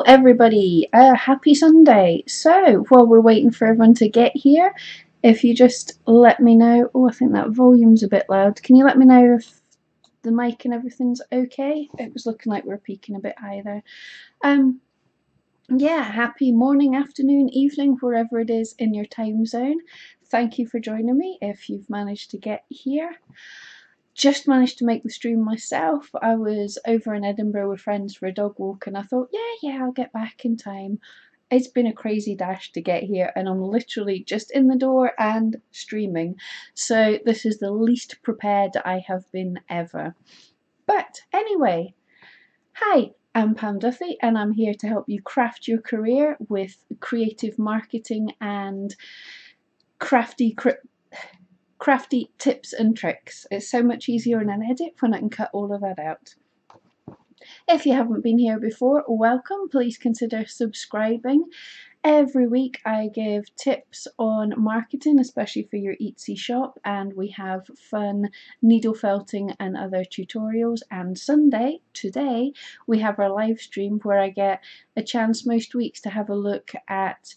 Everybody, happy Sunday. So while we're waiting for everyone to get here, if you just let me know. Oh, I think that volume's a bit loud. Can you let me know if the mic and everything's okay? It was looking like we were peaking a bit high there. Yeah, happy morning, afternoon, evening, wherever it is in your time zone. Thank you for joining me if you've managed to get here. Just managed to make the stream myself. I was over in Edinburgh with friends for a dog walk and I thought, yeah, I'll get back in time. It's been a crazy dash to get here and I'm literally just in the door and streaming. So this is the least prepared I have been ever. But anyway, hi, I'm Pam Duthie and I'm here to help you craft your career with creative marketing and crafty tips and tricks. It's so much easier in an edit when I can cut all of that out. If you haven't been here before, welcome. Please consider subscribing. Every week I give tips on marketing, especially for your Etsy shop, and we have fun needle felting and other tutorials. And Sunday, today, we have our live stream where I get a chance most weeks to have a look at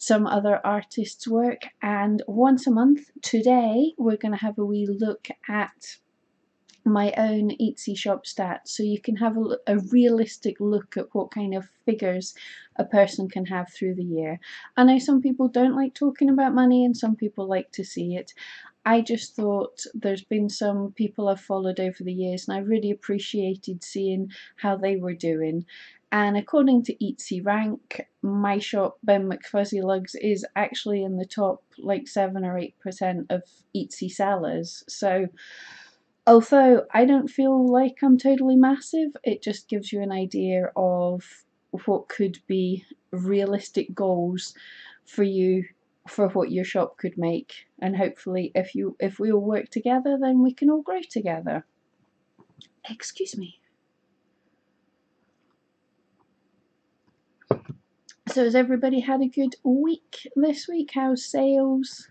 some other artists' work, and once a month, today, we're going to have a wee look at my own Etsy shop stats, so you can have a realistic look at what kind of figures a person can have through the year. I know some people don't like talking about money and some people like to see it. I just thought there's been some people I've followed over the years and I really appreciated seeing how they were doing. And according to Etsy Rank, my shop, Ben McFuzzy Lugs, is actually in the top like 7 or 8% of Etsy sellers. So although I don't feel like I'm totally massive, it just gives you an idea of what could be realistic goals for you for what your shop could make. And hopefully if we all work together, then we can all grow together. Excuse me. So has everybody had a good week this week? How's sales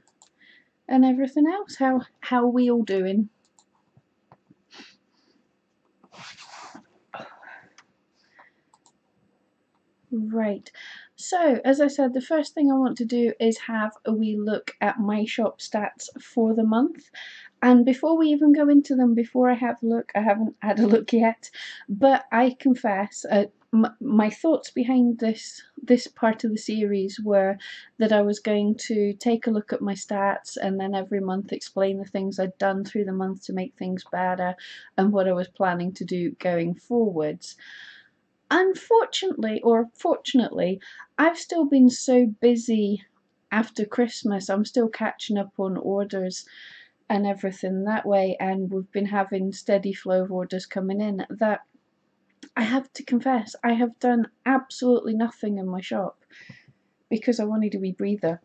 and everything else? How are we all doing? Right, so as I said, the first thing I want to do is have a wee look at my shop stats for the month. And before we even go into them, before I have a look, I haven't had a look yet, but I confess, my thoughts behind this part of the series were that I was going to take a look at my stats and then every month explain the things I'd done through the month to make things better and what I was planning to do going forwards. Unfortunately, or fortunately, I've still been so busy after Christmas. I'm still catching up on orders and everything that way, and we've been having steady flow of orders coming in that I have to confess I have done absolutely nothing in my shop because I wanted a wee breather,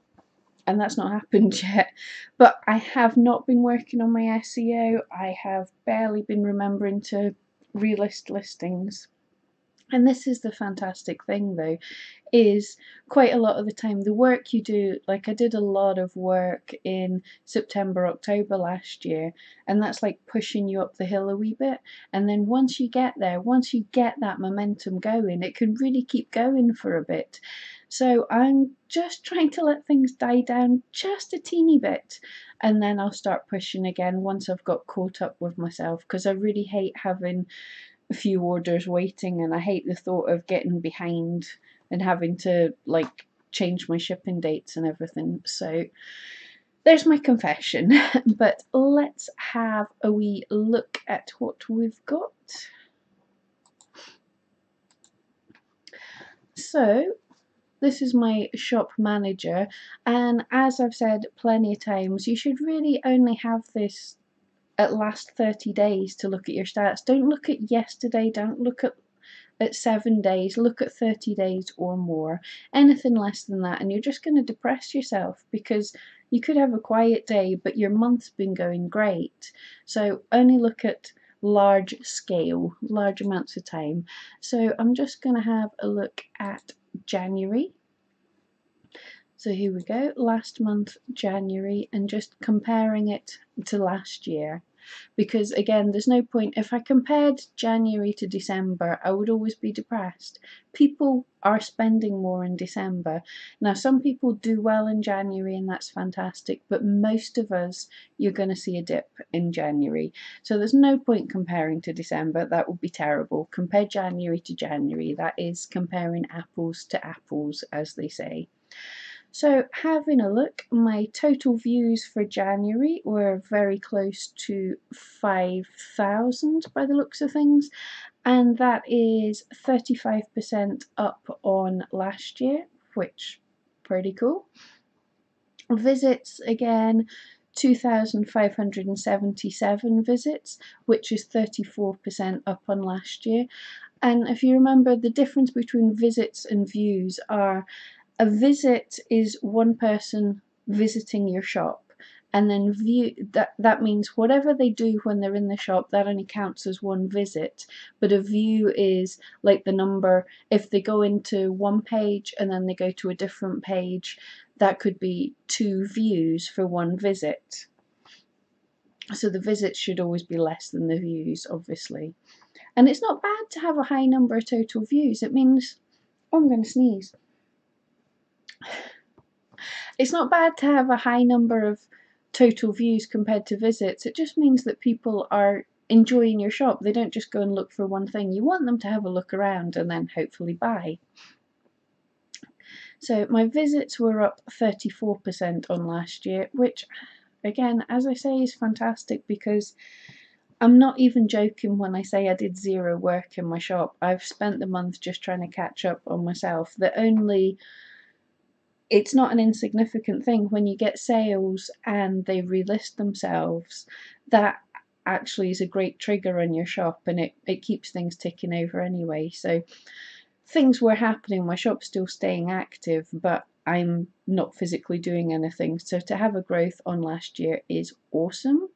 and that's not happened yet. But I have not been working on my SEO. I have barely been remembering to relist listings. And this is the fantastic thing though, is quite a lot of the time the work you do, like I did a lot of work in September, October last year, and that's like pushing you up the hill a wee bit. And then once you get there, once you get that momentum going, it can really keep going for a bit. So I'm just trying to let things die down just a teeny bit, and then I'll start pushing again once I've got caught up with myself, because I really hate having a few orders waiting, and I hate the thought of getting behind and having to like change my shipping dates and everything. So there's my confession. But let's have a wee look at what we've got. So this is my shop manager, and as I've said plenty of times, you should really only have this at last 30 days to look at your stats. Don't look at yesterday, don't look at 7 days, look at 30 days or more. Anything less than that and you're just going to depress yourself, because you could have a quiet day but your month's been going great. So only look at large scale, large amounts of time. So I'm just going to have a look at January. So here we go, last month, January, and just comparing it to last year. because again, there's no point. If I compared January to December, I would always be depressed. People are spending more in December. Now, some people do well in January, and that's fantastic, but most of us, you're going to see a dip in January. So there's no point comparing to December. That would be terrible. Compare January to January. That is comparing apples to apples, as they say. So having a look, my total views for January were very close to 5,000 by the looks of things, and that is 35% up on last year, which pretty cool. Visits again, 2,577 visits, which is 34% up on last year. And if you remember, the difference between visits and views are, a visit is one person visiting your shop, and then view, that means whatever they do when they're in the shop, that only counts as one visit. But a view is like the number, if they go into one page and then they go to a different page, that could be 2 views for one visit. So the visits should always be less than the views, obviously. And it's not bad to have a high number of total views. It means, oh, I'm going to sneeze. It's not bad to have a high number of total views compared to visits. It just means that people are enjoying your shop. They don't just go and look for one thing. You want them to have a look around and then hopefully buy. So my visits were up 34% on last year, which again, as I say, is fantastic, because I'm not even joking when I say I did 0 work in my shop. I've spent the month just trying to catch up on myself. It's not an insignificant thing when you get sales and they relist themselves. That actually is a great trigger on your shop, and it keeps things ticking over anyway. So things were happening, my shop's still staying active, but I'm not physically doing anything. So to have a growth on last year is awesome.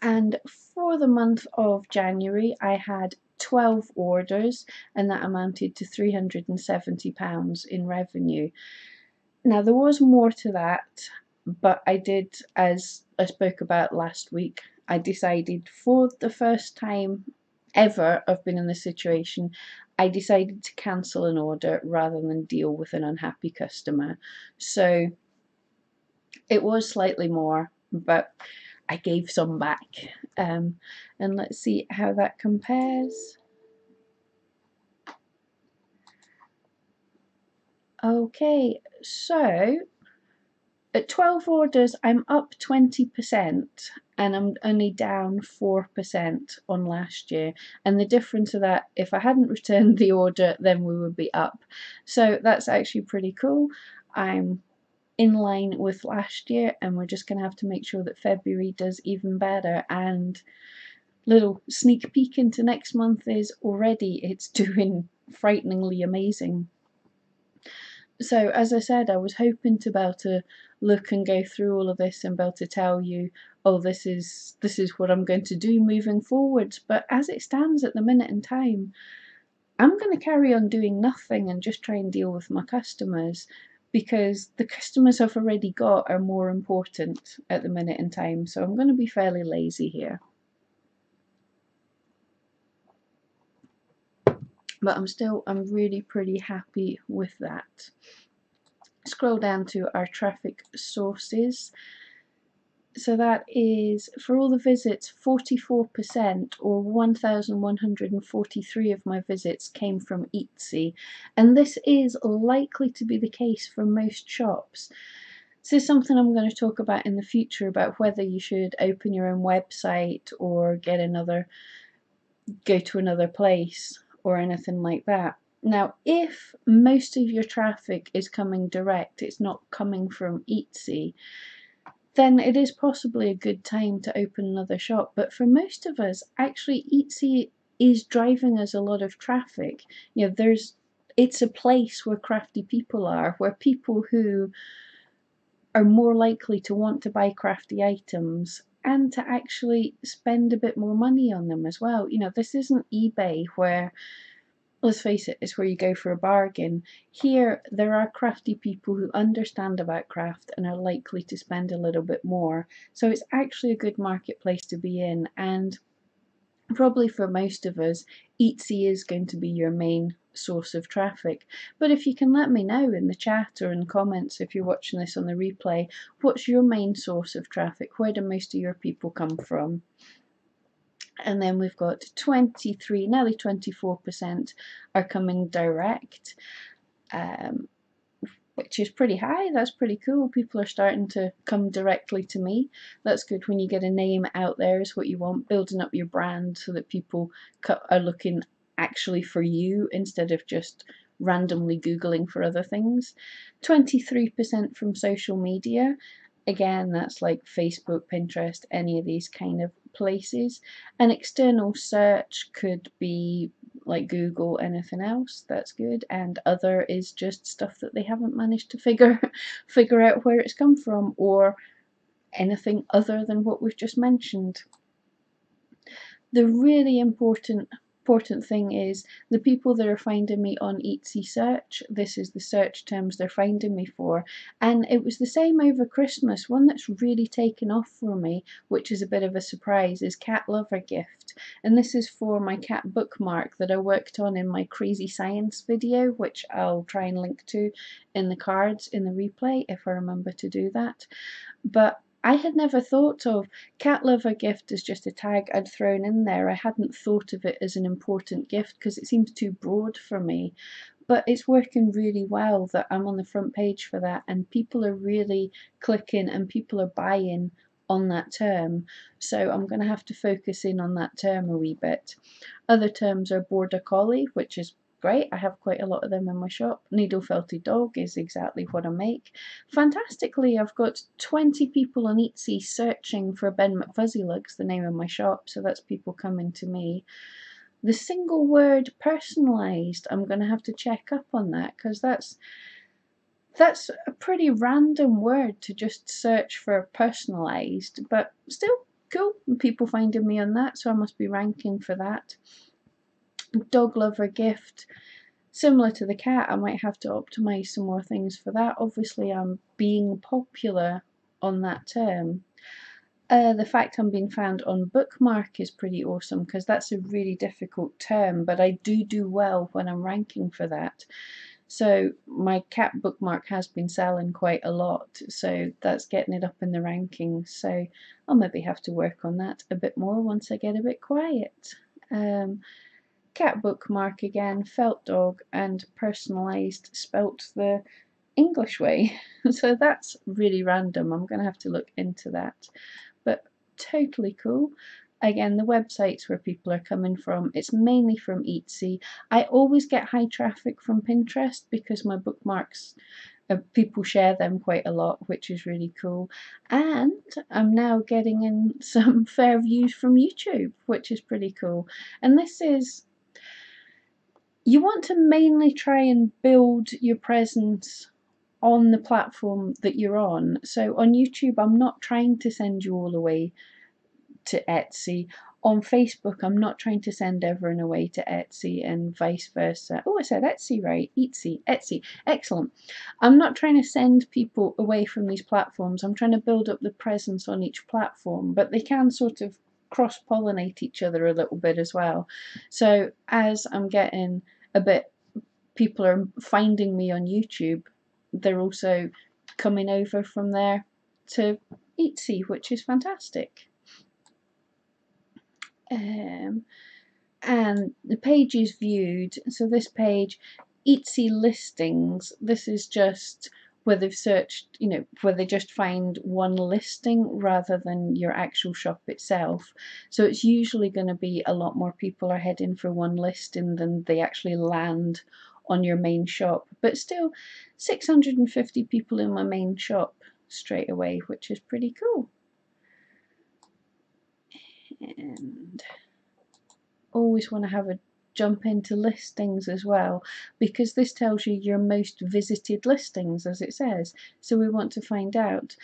And for the month of January, I had 12 orders, and that amounted to £370 in revenue. Now, there was more to that, but I did, as I spoke about last week, I decided for the first time ever I've been in this situation, I decided to cancel an order rather than deal with an unhappy customer. So it was slightly more, but I gave some back. And let's see how that compares. Okay, so at 12 orders, I'm up 20%, and I'm only down 4% on last year. And the difference of that, if I hadn't returned the order, then we would be up. So that's actually pretty cool. I'm in line with last year, and we're just going to have to make sure that February does even better. And little sneak peek into next month is already it's doing frighteningly amazing. So as I said, I was hoping to be able to look and go through all of this and be able to tell you, oh, this is what I'm going to do moving forwards. But as it stands at the minute in time, I'm going to carry on doing nothing and just try and deal with my customers, because the customers I've already got are more important at the minute in time. So I'm going to be fairly lazy here. But I'm really pretty happy with that. Scroll down to our traffic sources. So that is, for all the visits, 44% or 1,143 of my visits came from Etsy. And this is likely to be the case for most shops. This is something I'm going to talk about in the future, about whether you should open your own website or go to another place or anything like that. Now, if most of your traffic is coming direct, it's not coming from Etsy, then it is possibly a good time to open another shop. But for most of us, actually, Etsy is driving us a lot of traffic. You know, it's a place where crafty people are, where people who are more likely to want to buy crafty items and to actually spend a bit more money on them as well. You know, this isn't eBay where let's face it, it's where you go for a bargain. Here, there are crafty people who understand about craft and are likely to spend a little bit more. So it's actually a good marketplace to be in, and probably for most of us, Etsy is going to be your main source of traffic. But if you can let me know in the chat or in comments if you're watching this on the replay, what's your main source of traffic? Where do most of your people come from? And then we've got 23, nearly 24% are coming direct, which is pretty high. That's pretty cool. People are starting to come directly to me. That's good when you get a name out there is what you want, building up your brand so that people are looking actually for you instead of just randomly Googling for other things. 23% from social media. Again, that's like Facebook, Pinterest, any of these kind of places. An external search could be like Google, anything else, that's good. And other is just stuff that they haven't managed to figure out where it's come from, or anything other than what we've just mentioned. The really important thing is the people that are finding me on Etsy search, this is the search terms they're finding me for, and it was the same over Christmas. One that's really taken off for me, which is a bit of a surprise, is Cat Lover Gift, and this is for my cat bookmark that I worked on in my crazy science video, which I'll try and link to in the cards in the replay if I remember to do that. But I had never thought of Cat Lover Gift as just a tag I'd thrown in there. I hadn't thought of it as an important gift because it seems too broad for me. But it's working really well that I'm on the front page for that, and people are really clicking and people are buying on that term. So I'm going to have to focus in on that term a wee bit. Other terms are Border Collie, which is great. I have quite a lot of them in my shop. Needle Felted Dog is exactly what I make. Fantastically, I've got 20 people on Etsy searching for Ben McFuzzylugs, the name of my shop, so that's people coming to me. The single word personalised, I'm going to have to check up on that, because that's a pretty random word to just search for personalised, but still cool. People finding me on that, so I must be ranking for that. Dog Lover Gift, similar to the cat, I might have to optimize some more things for that. Obviously, I'm being popular on that term. The fact I'm being found on Bookmark is pretty awesome because that's a really difficult term, but I do well when I'm ranking for that. So my cat bookmark has been selling quite a lot, so that's getting it up in the rankings. So I'll maybe have to work on that a bit more once I get a bit quiet. Cat bookmark again, felt dog, and personalised spelt the English way. So that's really random. I'm going to have to look into that. But totally cool. Again, the websites where people are coming from, it's mainly from Etsy. I always get high traffic from Pinterest because my bookmarks, people share them quite a lot, which is really cool. And I'm now getting in some fair views from YouTube, which is pretty cool. And this is, you want to mainly try and build your presence on the platform that you're on. So on YouTube, I'm not trying to send you all the way to Etsy. On Facebook, I'm not trying to send everyone away to Etsy and vice versa. Oh, I said Etsy right. Etsy. Excellent. I'm not trying to send people away from these platforms. I'm trying to build up the presence on each platform, but they can sort of cross-pollinate each other a little bit as well. So as I'm getting a bit, people are finding me on YouTube, they're also coming over from there to Etsy, which is fantastic. And the page is viewed. So this page, Etsy listings, this is just where they've searched, where they just find one listing rather than your actual shop itself. So it's usually going to be a lot more people are heading for one listing than they actually land on your main shop. But still, 650 people in my main shop straight away, which is pretty cool. And always want to have a jump into listings as well, because this tells you your most visited listings, as it says. So we want to find out.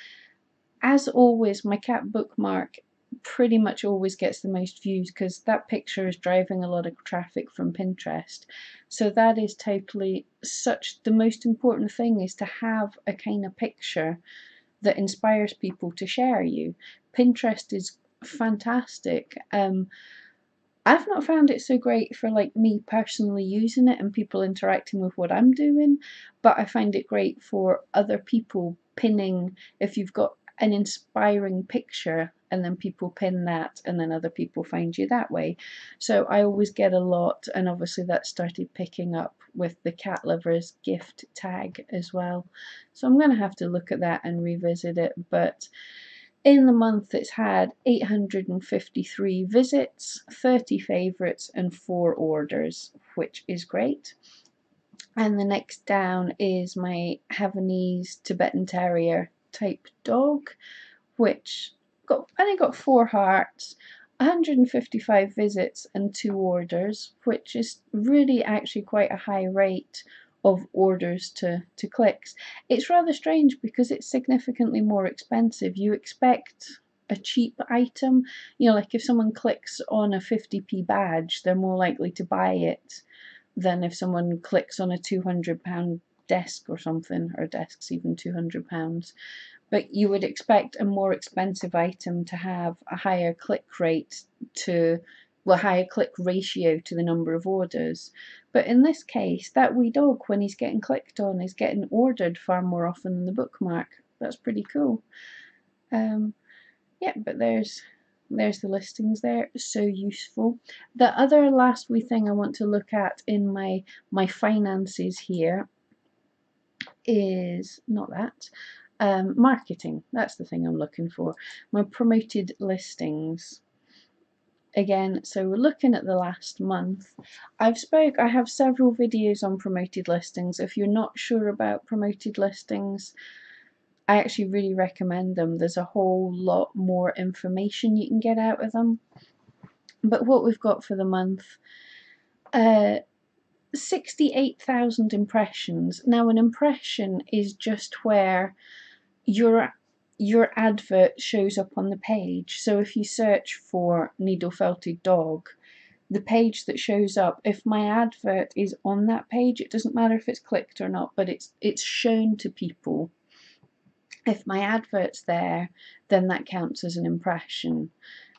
As always, my cat bookmark pretty much always gets the most views because that picture is driving a lot of traffic from Pinterest. So that is totally the most important thing is to have a kind of picture that inspires people to share you. Pinterest is fantastic. I've not found it so great for like me personally using it and people interacting with what I'm doing, but I find it great for other people pinning. If you've got an inspiring picture and then people pin that and then other people find you that way. So I always get a lot, and obviously that started picking up with the cat lovers gift tag as well. So I'm going to have to look at that and revisit it, but in the month it's had 853 visits, 30 favourites and 4 orders, which is great. And the next down is my Havanese Tibetan Terrier type dog, which only got 4 hearts, 155 visits and 2 orders, which is really actually quite a high rate of orders to clicks. It's rather strange because it's significantly more expensive. You expect a cheap item, you know, like if someone clicks on a 50p badge, they're more likely to buy it than if someone clicks on a £200 desk or something, or desks even £200. But you would expect a more expensive item to have a higher click rate higher click ratio to the number of orders. But in this case, that wee dog, when he's getting clicked on, is getting ordered far more often than the bookmark. That's pretty cool. Yeah, but there's the listings there, so useful. The other last wee thing I want to look at in my finances here is not that. Marketing, that's the thing I'm looking for. My promoted listings. Again, so we're looking at the last month. I have several videos on promoted listings. If you're not sure about promoted listings, I actually really recommend them. There's a whole lot more information you can get out of them. But what we've got for the month, 68,000 impressions. Now an impression is just where your advert shows up on the page. So if you search for needle felted dog, the page that shows up, if my advert is on that page, it doesn't matter if it's clicked or not, but it's shown to people. If my advert's there, then that counts as an impression.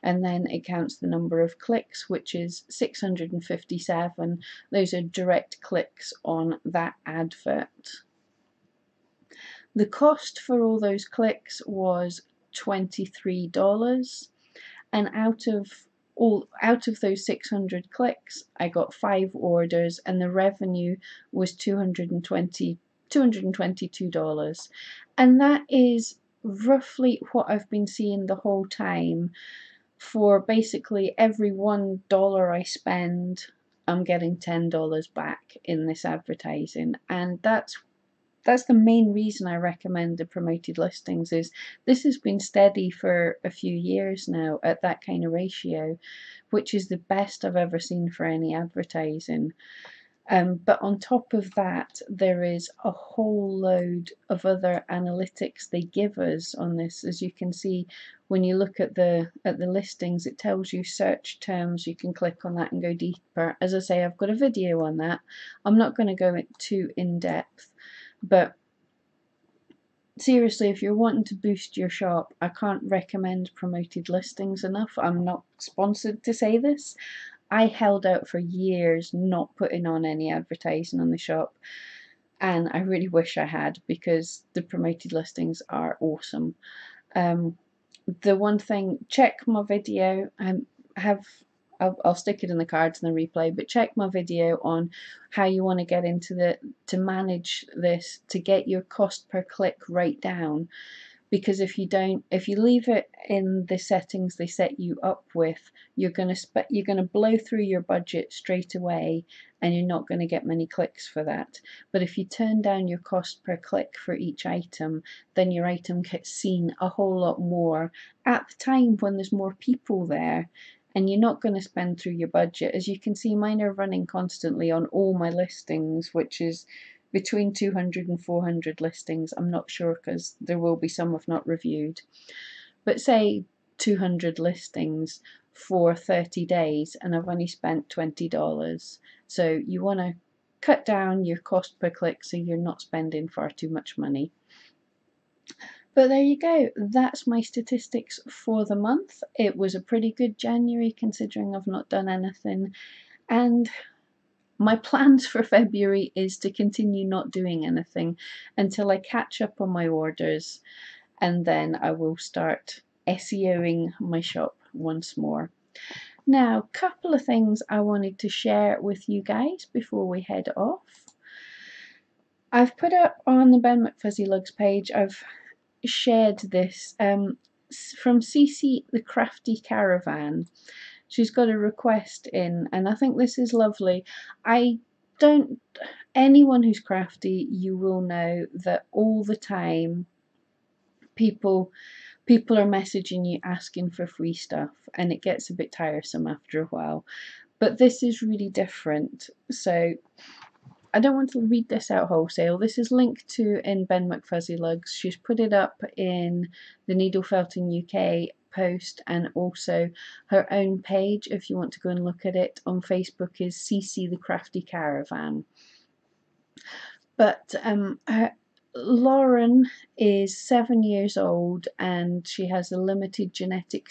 And then it counts the number of clicks, which is 657. Those are direct clicks on that advert. The cost for all those clicks was $23, and out of those 600 clicks, I got 5 orders, and the revenue was $222. And that is roughly what I've been seeing the whole time. For basically every $1 I spend, I'm getting $10 back in this advertising, and that's the main reason I recommend the promoted listings. Is this has been steady for a few years now at that kind of ratio, which is the best I've ever seen for any advertising. But on top of that, there is a whole load of other analytics they give us on this. As you can see, when you look at the listings, it tells you search terms. You can click on that and go deeper. As I say, I've got a video on that. I'm not going to go too in depth, but seriously, if you're wanting to boost your shop, I can't recommend promoted listings enough. I'm not sponsored to say this. I held out for years not putting on any advertising on the shop, and I really wish I had, because the promoted listings are awesome. The one thing, check my video. I'll stick it in the cards in the replay, but check my video on how you want to get into to manage this, to get your cost per click right down. Because if you leave it in the settings they set you up with, you're gonna blow through your budget straight away, and you're not going to get many clicks for that. But if you turn down your cost per click for each item, then your item gets seen a whole lot more at the time when there's more people there, and you're not going to spend through your budget. As you can see, mine are running constantly on all my listings, which is between 200 and 400 listings. I'm not sure, because there will be some I've not reviewed. But say 200 listings for 30 days and I've only spent $20. So you want to cut down your cost per click so you're not spending far too much money. But there you go, that's my statistics for the month. It was a pretty good January considering I've not done anything, and my plans for February is to continue not doing anything until I catch up on my orders, and then I will start SEOing my shop once more. Now, a couple of things I wanted to share with you guys before we head off. I've put up on the Ben McFuzzyLugs page, I've shared this from CC the Crafty Caravan. She's got a request in, and I think this is lovely. Anyone who's crafty, you will know that all the time people are messaging you asking for free stuff, and it gets a bit tiresome after a while. But this is really different, so I don't want to read this out wholesale. This is linked to in Ben McFuzzyLugs. She's put it up in the Needle Felting UK post, and also her own page if you want to go and look at it on Facebook is CC the Crafty Caravan. But Lauren is 7 years old and she has a limited genetic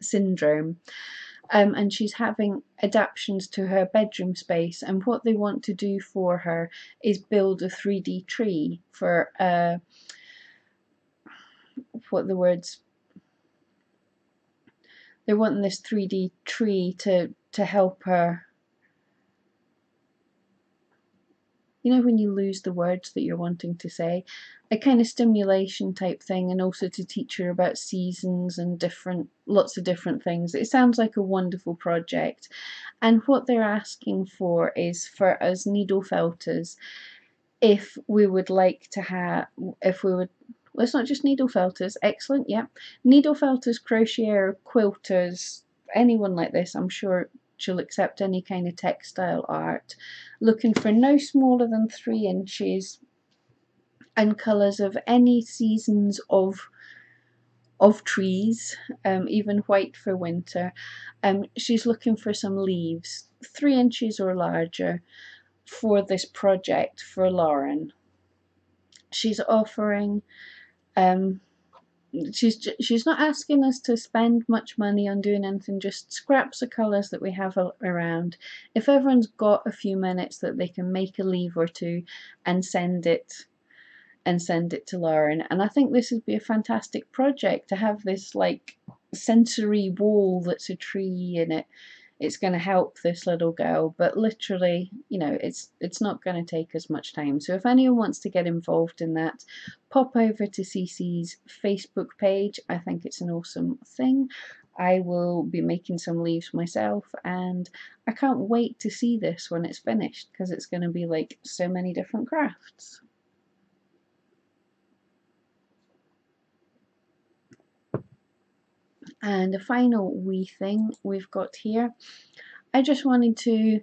syndrome. And she's having adaptations to her bedroom space, and what they want to do for her is build a 3D tree for they're wanting this 3D tree to help her. You know when you lose the words that you're wanting to say, a kind of stimulation type thing, and also to teach her about seasons and lots of different things. It sounds like a wonderful project, and what they're asking for is for us needle felters, if we would like to have, well, it's not just needle felters, excellent, yeah, needle felters, crocheters, quilters, anyone like this, I'm sure she'll accept any kind of textile art, looking for no smaller than 3 inches and colours of any seasons of trees, even white for winter. She's looking for some leaves 3 inches or larger for this project for Lauren. She's offering she's not asking us to spend much money on doing anything, just scraps of colours that we have around. If everyone's got a few minutes that they can make a leaf or two and send it to Lauren. And I think this would be a fantastic project to have this like sensory wall that's a tree in it. It's going to help this little girl, but literally, you know, it's not going to take as much time. So if anyone wants to get involved in that, pop over to CC's Facebook page. I think it's an awesome thing. I will be making some leaves myself, and I can't wait to see this when it's finished, because it's going to be like so many different crafts. And the final wee thing we've got here, I just wanted to,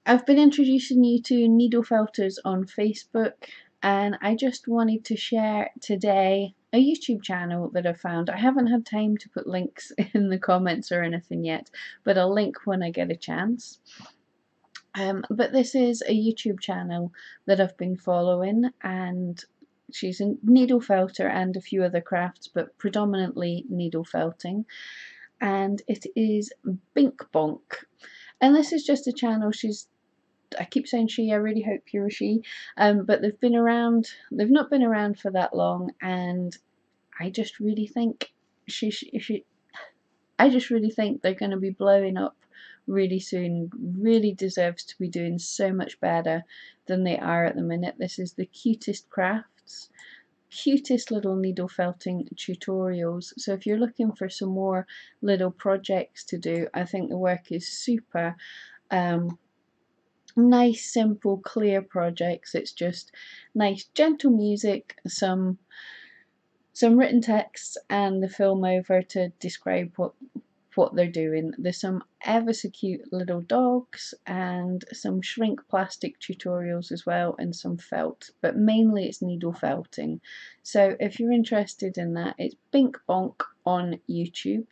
I've been introducing you to needle felters on Facebook, and I just wanted to share today a YouTube channel that I found. I haven't had time to put links in the comments or anything yet, but I'll link when I get a chance. But this is a YouTube channel that I've been following, and she's a needle felter and a few other crafts, but predominantly needle felting, and it is Bink Bonk. And this is just a channel, I keep saying she, I really hope you're a she, but they've not been around for that long, and I just really think I just really think they're going to be blowing up really soon. Really deserves to be doing so much better than they are at the minute. This is the cutest crafts, cutest little needle felting tutorials. So if you're looking for some more little projects to do, I think the work is super. Nice, simple, clear projects. It's just nice, gentle music, some written text, and the film over to describe what they're doing. There's some ever so cute little dogs and some shrink plastic tutorials as well, and some felt, but mainly it's needle felting. So if you're interested in that, it's Bink Bonk on YouTube.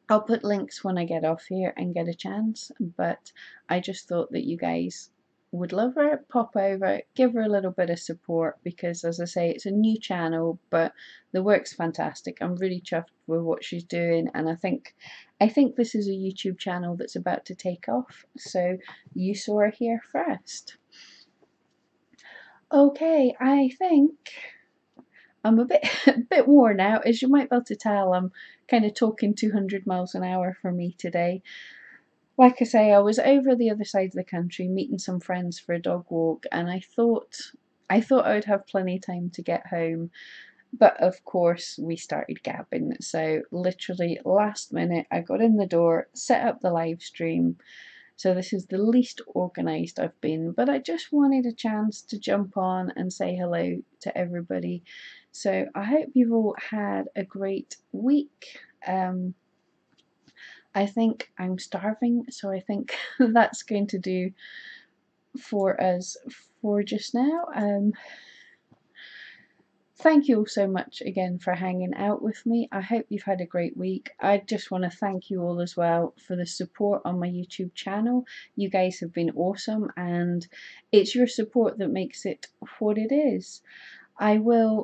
I'll put links when I get off here and get a chance, but I just thought that you guys would love her. Pop over, give her a little bit of support, because as I say, it's a new channel, but the work's fantastic. I'm really chuffed with what she's doing, and I think this is a YouTube channel that's about to take off, so you saw her here first. Okay, I think I'm a bit worn out. As you might be able to tell, I'm kind of talking 200 miles an hour for me today. Like I say, I was over the other side of the country meeting some friends for a dog walk, and I thought I would have plenty of time to get home, but of course we started gabbing. So literally last minute I got in the door, set up the live stream. So this is the least organised I've been, but I just wanted a chance to jump on and say hello to everybody. So I hope you've all had a great week. I think I'm starving, so I think that's going to do for us for just now. Thank you all so much again for hanging out with me. I hope you've had a great week. I just want to thank you all as well for the support on my YouTube channel. You guys have been awesome, and it's your support that makes it what it is.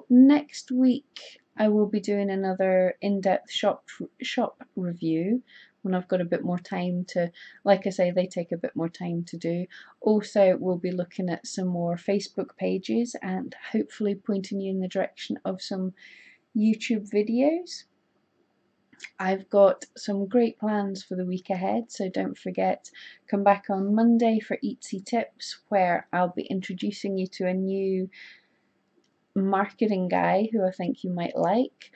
Next week I will be doing another in-depth shop review when I've got a bit more time to, like I say, they take a bit more time to do. Also, we'll be looking at some more Facebook pages and hopefully pointing you in the direction of some YouTube videos. I've got some great plans for the week ahead, so don't forget, come back on Monday for Eatsy Tips, where I'll be introducing you to a new marketing guy who I think you might like.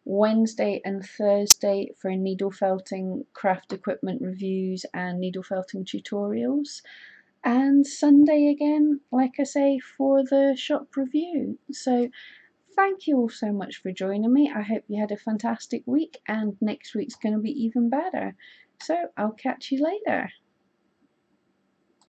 Wednesday and Thursday for needle felting, craft equipment reviews and needle felting tutorials, and Sunday again, like I say, for the shop review. So thank you all so much for joining me. I hope you had a fantastic week, and next week's going to be even better. So I'll catch you later.